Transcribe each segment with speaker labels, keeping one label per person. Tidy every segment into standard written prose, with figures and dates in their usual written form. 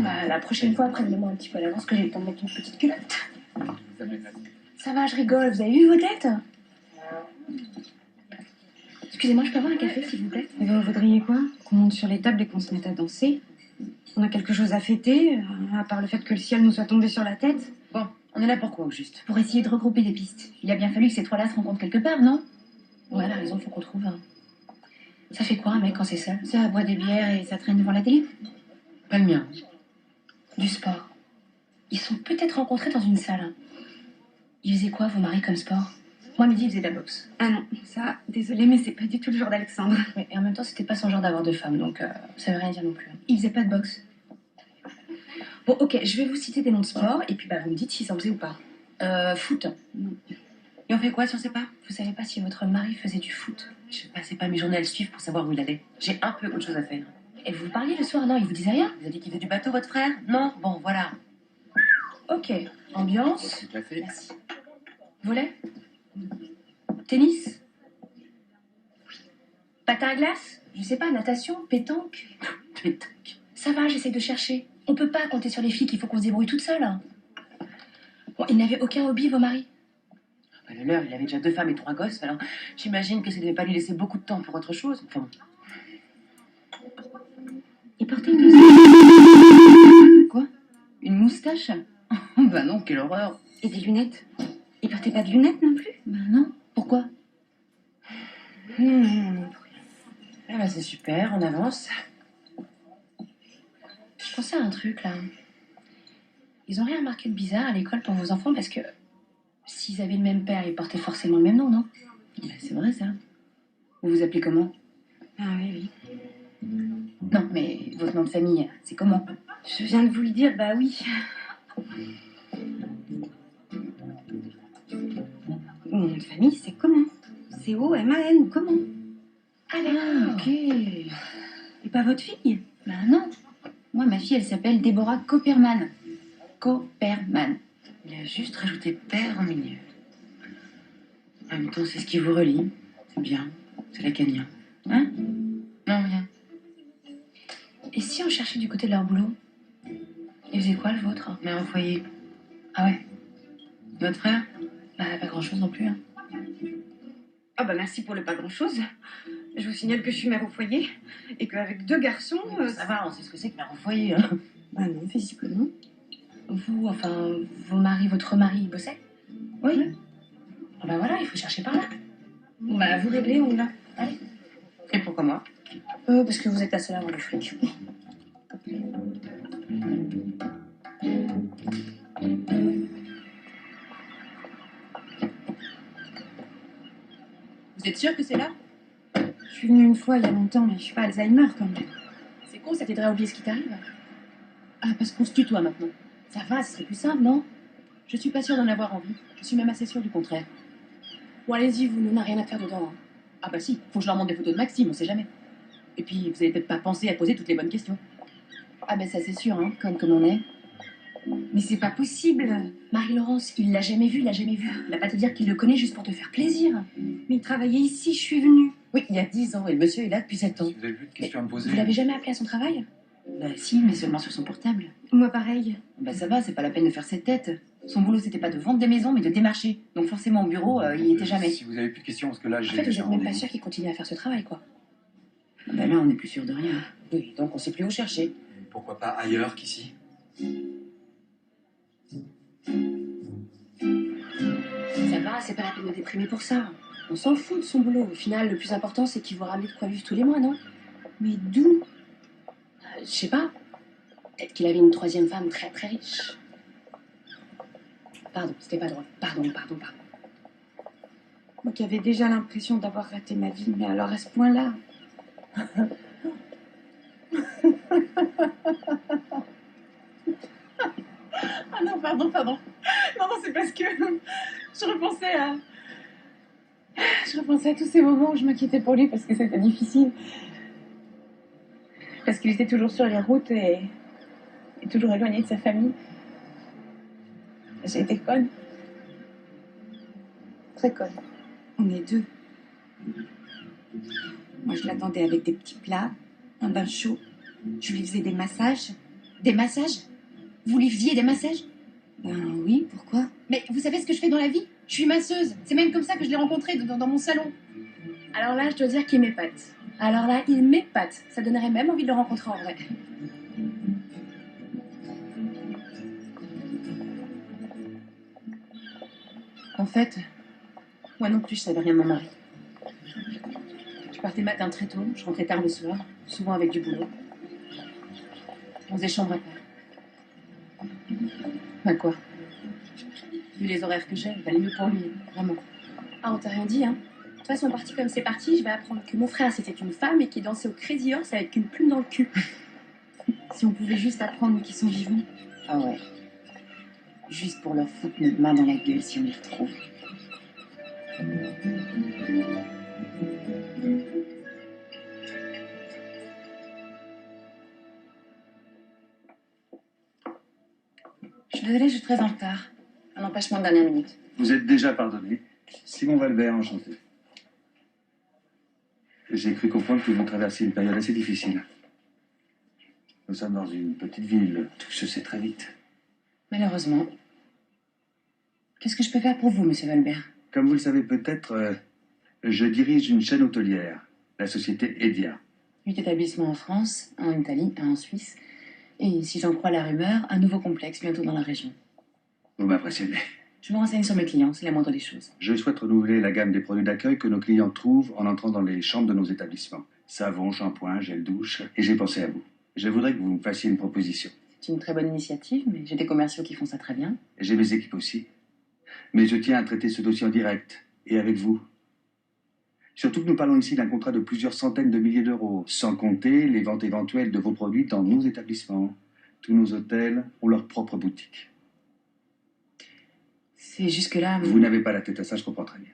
Speaker 1: Bah, la prochaine fois, prenez-moi un petit peu à l'avance que j'ai le temps de mettre une petite culotte. Ça va, je rigole. Vous avez vu vos têtes? Excusez-moi, je peux avoir un café, s'il vous plaît?
Speaker 2: Et vous voudriez quoi? Qu'on monte sur les tables et qu'on se mette à danser? On a quelque chose à fêter, à part le fait que le ciel nous soit tombé sur la tête?
Speaker 3: Bon, on est là pour quoi, au juste?
Speaker 1: Pour essayer de regrouper des pistes. Il a bien fallu que ces trois-là se rencontrent quelque part, non? Ouais, elle a raison, faut qu'on trouve un... Ça fait quoi, un mec, quand c'est seul? Ça boit des bières et ça traîne devant la télé?
Speaker 3: Pas le mien.
Speaker 1: Du sport. Ils sont peut-être rencontrés dans une salle. Ils faisaient quoi, vos maris, comme sport? Moi, midi, ils faisaient de la boxe.
Speaker 2: Ah non, ça, désolé, mais c'est pas du tout le genre d'Alexandre.
Speaker 1: Oui, et en même temps, c'était pas son genre d'avoir de femme, donc ça veut rien dire non plus. Ils faisaient pas de boxe. Bon, ok, je vais vous citer des noms de sport, et puis bah, vous me dites s'ils en faisaient ou pas. Foot.
Speaker 3: Non. Et on fait quoi si on sait pas?
Speaker 1: Vous savez pas si votre mari faisait du foot?
Speaker 3: Je passais pas mes journées à le suivre pour savoir où il allait. J'ai un peu autre chose à faire.
Speaker 1: Et vous parliez le soir, non? Il vous disait rien?
Speaker 3: Vous avez dit qu'il faisait du bateau, votre frère? Non? Bon, voilà.
Speaker 1: Ok. Ambiance.
Speaker 4: Café.
Speaker 1: Merci. Volet. Tennis. Patin à glace. Je sais pas, natation, pétanque.
Speaker 3: Pétanque.
Speaker 1: Ça va, j'essaie de chercher. On peut pas compter sur les flics, il faut qu'on se débrouille toute seule. Bon, ils n'avaient aucun hobby, vos maris?
Speaker 3: Bah, le leur, il avait déjà 2 femmes et 3 gosses, alors j'imagine que ça devait pas lui laisser beaucoup de temps pour autre chose. Enfin,
Speaker 2: Il portait une moustache.
Speaker 3: quoi? Une moustache? Bah non, quelle horreur.
Speaker 2: Et des lunettes. Il portait pas de lunettes non plus?
Speaker 3: Bah non, pourquoi?
Speaker 2: Non.
Speaker 3: Ah bah c'est super, on avance.
Speaker 1: Je pensais à un truc, là. Ils ont rien remarqué de bizarre à l'école pour vos enfants, parce que s'ils avaient le même père, ils portaient forcément le même nom, non?
Speaker 3: Bah, c'est vrai ça. Vous vous appelez comment?
Speaker 2: Ah oui.
Speaker 3: Non, mais votre nom de famille, c'est comment?
Speaker 2: Je viens de vous le dire, bah oui. Mon nom de famille, c'est comment? C-O-M-A-N, comment?
Speaker 1: Ah, d'accord.
Speaker 3: Ok.
Speaker 2: Et pas votre fille?
Speaker 3: Bah non. Moi, ma fille, elle s'appelle Déborah Copperman. Copperman. Il a juste rajouté père au milieu. En même temps, c'est ce qui vous relie. C'est bien. C'est la canien. Hein? Non, rien.
Speaker 1: Et si on cherchait du côté de leur boulot? Ils faisaient quoi, le vôtre?
Speaker 3: Mère au foyer.
Speaker 1: Ah ouais?
Speaker 3: Votre frère?
Speaker 1: Bah, pas grand-chose non plus, hein.
Speaker 2: Ah bah merci pour le pas grand-chose. Je vous signale que je suis mère au foyer et qu'avec 2 garçons...
Speaker 3: Ça va, on sait ce que c'est que mère au foyer. Hein.
Speaker 2: Bah non, visiblement.
Speaker 1: Vous, enfin, vos maris, votre mari, il bossait?
Speaker 3: Oui.
Speaker 1: Ah bah voilà, il faut chercher par là. Bon bah, vous réglez, on y va. Allez.
Speaker 3: Et pourquoi moi?
Speaker 1: Parce que vous êtes la seule à avoir le fric.
Speaker 3: Vous êtes sûr que c'est là?
Speaker 2: Je suis venue une fois il y a longtemps, mais je suis pas Alzheimer quand même.
Speaker 1: C'est con, ça t'aiderait à oublier ce qui t'arrive.
Speaker 3: Ah, parce qu'on se tutoie maintenant.
Speaker 1: Ça va, ce serait plus simple, non?
Speaker 3: Je suis pas sûre d'en avoir envie. Je suis même assez sûre du contraire.
Speaker 1: Bon, allez-y, vous n'en avez rien à faire dedans. Hein.
Speaker 3: Ah bah si, faut que je leur montre des photos de Maxime, on sait jamais. Et puis, vous avez peut-être pas pensé à poser toutes les bonnes questions.
Speaker 1: Ah ben ça c'est sûr, hein, comme on est.
Speaker 2: Mais c'est pas possible.
Speaker 1: Marie-Laurence, il l'a jamais vu, il l'a jamais vu. Il va pas te dire qu'il le connaît juste pour te faire plaisir.
Speaker 2: Mais il travaillait ici, je suis venue.
Speaker 3: Oui, il y a 10 ans, et le monsieur est là depuis 7 ans.
Speaker 4: Si vous avez plus de questions à me poser.
Speaker 1: Vous l'avez jamais appelé à son travail?
Speaker 3: Bah si, mais seulement sur son portable.
Speaker 2: Moi pareil.
Speaker 3: Bah ça va, c'est pas la peine de faire cette tête. Son boulot, c'était pas de vendre des maisons, mais de démarcher. Donc forcément, au bureau, il y était jamais.
Speaker 4: Si vous avez plus de questions, parce que là,
Speaker 1: En
Speaker 4: j'ai.
Speaker 1: fait, vous
Speaker 4: j'ai
Speaker 1: êtes
Speaker 4: un
Speaker 1: même pas
Speaker 4: rendez-vous.
Speaker 1: sûr qu'il continue à faire ce travail, quoi.
Speaker 3: Bah là, on n'est plus sûr de rien. Oui, donc on sait plus où chercher.
Speaker 4: Et pourquoi pas ailleurs qu'ici?
Speaker 1: Ça va, c'est pas la peine de déprimer pour ça. On s'en fout de son boulot. Au final, le plus important, c'est qu'il vous ramène de quoi vivre tous les mois, non?
Speaker 2: Mais d'où?
Speaker 1: Je sais pas. Peut-être qu'il avait une troisième femme très très riche. Pardon, c'était pas drôle. Pardon.
Speaker 2: Moi qui avais déjà l'impression d'avoir raté ma vie, mais alors à ce point-là.
Speaker 3: Ah non, pardon. Non, c'est parce que je repensais à tous ces moments où je m'inquiétais pour lui parce que c'était difficile. Parce qu'il était toujours sur les routes et toujours éloigné de sa famille. J'ai été conne. Très conne.
Speaker 2: On est 2. Moi, je l'attendais avec des petits plats, un bain chaud. Je lui faisais des massages.
Speaker 3: Des massages? Vous livriez des massages?
Speaker 2: Ben oui, pourquoi?
Speaker 3: Mais vous savez ce que je fais dans la vie? Je suis masseuse. C'est même comme ça que je l'ai rencontré dans mon salon.
Speaker 1: Alors là, je dois dire qu'il m'épate. Alors là, il m'épate. Ça donnerait même envie de le rencontrer en vrai.
Speaker 3: En fait, moi non plus, je savais rien de mon mari. Je partais matin très tôt, je rentrais tard le soir, souvent avec du boulot. On faisait chambre à part. Bah quoi? Vu les horaires que j'ai, il valait mieux pour lui, vraiment.
Speaker 1: Ah, on t'a rien dit, hein. De toute façon, parti comme c'est parti, je vais apprendre que mon frère, c'était une femme et qu'il dansait au Crazy Horse avec une plume dans le cul.
Speaker 2: Si on pouvait juste apprendre qu'ils sont vivants.
Speaker 3: Ah ouais. Juste pour leur foutre notre main dans la gueule si on les retrouve. Je suis désolée, je suis très en retard. Un empêchement de dernière minute.
Speaker 5: Vous êtes déjà pardonné. Simon Valbert, enchanté. J'ai cru comprendre que vous traversez une période assez difficile. Nous sommes dans une petite ville, tout se sait très vite.
Speaker 3: Malheureusement. Qu'est-ce que je peux faire pour vous, monsieur Valbert?
Speaker 5: Comme vous le savez peut-être, je dirige une chaîne hôtelière, la société Edia.
Speaker 3: 8 établissements en France, un en Italie, un en Suisse. Et si j'en crois la rumeur, un nouveau complexe bientôt dans la région.
Speaker 5: Vous m'impressionnez.
Speaker 3: Je me renseigne sur mes clients, c'est la moindre des choses.
Speaker 5: Je souhaite renouveler la gamme des produits d'accueil que nos clients trouvent en entrant dans les chambres de nos établissements. Savon, shampoing, gel douche, et j'ai pensé à vous. Je voudrais que vous me fassiez une proposition.
Speaker 3: C'est une très bonne initiative, mais j'ai des commerciaux qui font ça très bien.
Speaker 5: J'ai mes équipes aussi. Mais je tiens à traiter ce dossier en direct, et avec vous. Surtout que nous parlons ici d'un contrat de plusieurs centaines de milliers d'euros, sans compter les ventes éventuelles de vos produits dans nos établissements. Tous nos hôtels ont leur propre boutique.
Speaker 3: C'est jusque-là...
Speaker 5: Vous n'avez pas la tête à ça, je comprends très bien.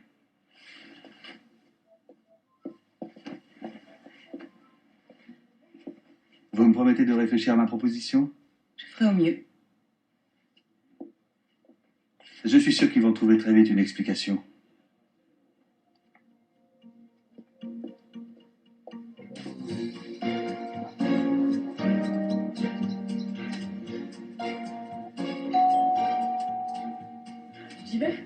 Speaker 5: Vous me promettez de réfléchir à ma proposition?
Speaker 3: Je ferai au mieux.
Speaker 5: Je suis sûr qu'ils vont trouver très vite une explication.
Speaker 1: J'y vais.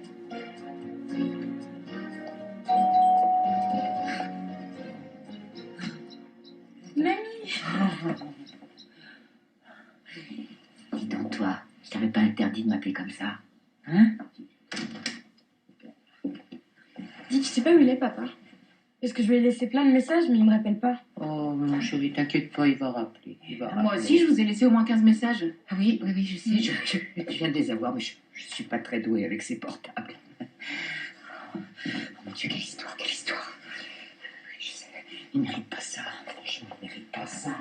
Speaker 6: Dis donc, toi, je t'avais pas interdit de m'appeler comme ça. Hein?
Speaker 1: Dis, tu sais pas où il est, papa?
Speaker 2: Parce que je lui ai laissé plein de messages, mais il me rappelle pas.
Speaker 6: Oh, mon chéri, t'inquiète pas, il va rappeler.
Speaker 3: Moi aussi, je vous ai laissé au moins 15 messages.
Speaker 6: Ah oui, oui, oui, je sais, je viens de les avoir, mais je suis pas très douée avec ces portables. Oh, mon Dieu, quelle histoire, quelle histoire. Je sais, il mérite pas ça. Je ne mérite pas ça.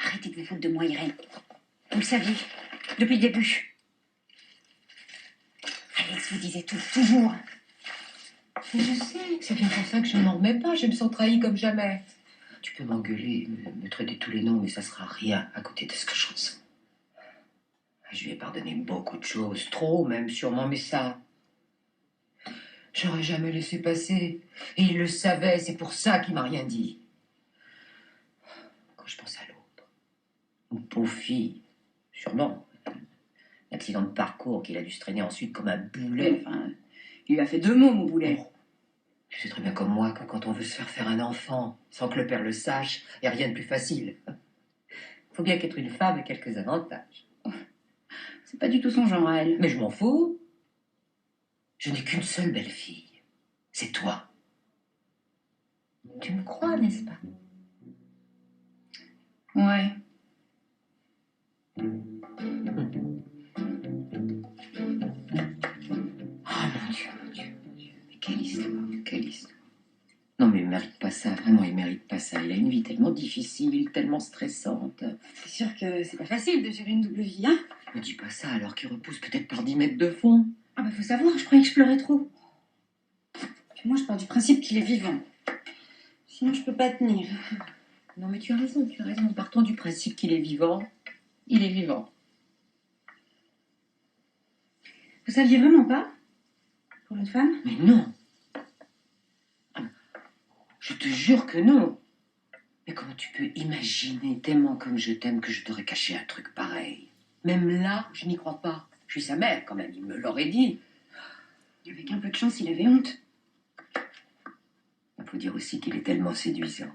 Speaker 6: Arrêtez de vous foutre de moi, Irène. Vous le saviez, depuis le début. Alex vous disait tout, toujours.
Speaker 7: Mais je sais, c'est bien pour ça que je m'en remets pas, je me sens trahie comme jamais.
Speaker 6: Tu peux m'engueuler, me traiter tous les noms, mais ça sera rien à côté de ce que je ressens. Je lui ai pardonné beaucoup de choses, trop même sûrement, mais ça... J'aurais jamais laissé passer. Et il le savait, c'est pour ça qu'il m'a rien dit. Quand je pense à l'autre, une pauvre fille, sûrement, un accident de parcours qu'il a dû se traîner ensuite comme un boulet, enfin...
Speaker 3: Il lui a fait 2 mots, mon boulet.
Speaker 6: Bon. Tu sais très bien comme moi que quand on veut se faire un enfant, sans que le père le sache, il n'y a rien de plus facile. Faut bien qu'être une femme ait quelques avantages.
Speaker 3: C'est pas du tout son genre à elle.
Speaker 6: Mais je m'en fous. Je n'ai qu'une seule belle-fille. C'est toi. Tu me crois, n'est-ce pas?
Speaker 3: Ouais.
Speaker 6: Ah mon Dieu, mon Dieu, mon Dieu. Mais quelle histoire, quelle histoire. Non mais il mérite pas ça, vraiment il mérite pas ça. Il a une vie tellement difficile, tellement stressante.
Speaker 2: C'est sûr que c'est pas facile de gérer une double vie, hein?
Speaker 6: Me dis pas ça alors qu'il repousse peut-être par 10 mètres de fond.
Speaker 2: Ah bah faut savoir, je croyais que je pleurais trop. Puis moi je pars du principe qu'il est vivant. Sinon je peux pas tenir.
Speaker 6: Non mais tu as raison, tu as raison. Partons du principe qu'il est vivant. Il est vivant.
Speaker 2: Vous saviez vraiment pas? Pour une femme?
Speaker 6: Mais non. Je te jure que non. Mais comment tu peux imaginer, tellement comme je t'aime, que je t'aurais caché un truc pareil? Même là, je n'y crois pas. Je suis sa mère, quand même, il me l'aurait dit.
Speaker 2: Avec un peu de chance, il avait honte.
Speaker 6: Il faut dire aussi qu'il est tellement séduisant.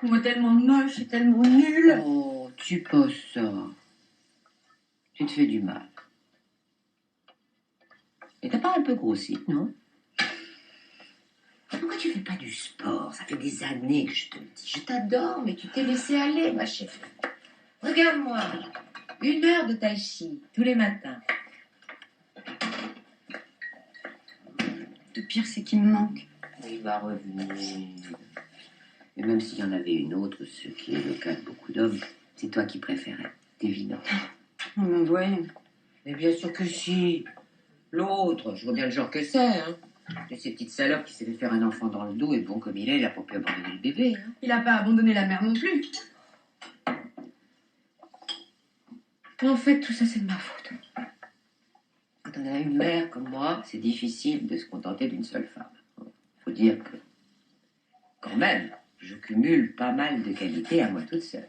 Speaker 2: On voit tellement moche et tellement nul.
Speaker 6: Oh, tu poses ça. Tu te fais du mal. Et t'as pas un peu grossi, non? Pourquoi tu fais pas du sport? Ça fait des années que je te le dis. Je t'adore, mais tu t'es laissé aller, ma chérie. Regarde-moi. 1 heure de tai chi, tous les matins.
Speaker 2: Le pire, c'est qu'il me manque.
Speaker 6: Il va revenir. Et même s'il y en avait une autre, ce qui est le cas de beaucoup d'hommes, c'est toi qui préférais. C'est évident.
Speaker 2: On m'envoie.
Speaker 6: Mais bien sûr que si. L'autre, je vois bien le genre que c'est, hein. De ces petites salopes qui s'est fait faire un enfant dans le dos, et bon comme il a pas pu abandonner le bébé, hein.
Speaker 2: Il a pas abandonné la mère non plus.
Speaker 6: En fait, tout ça, c'est de ma faute. Quand on a une mère comme moi, c'est difficile de se contenter d'une seule femme. Faut dire que, quand même, je cumule pas mal de qualités à moi toute seule.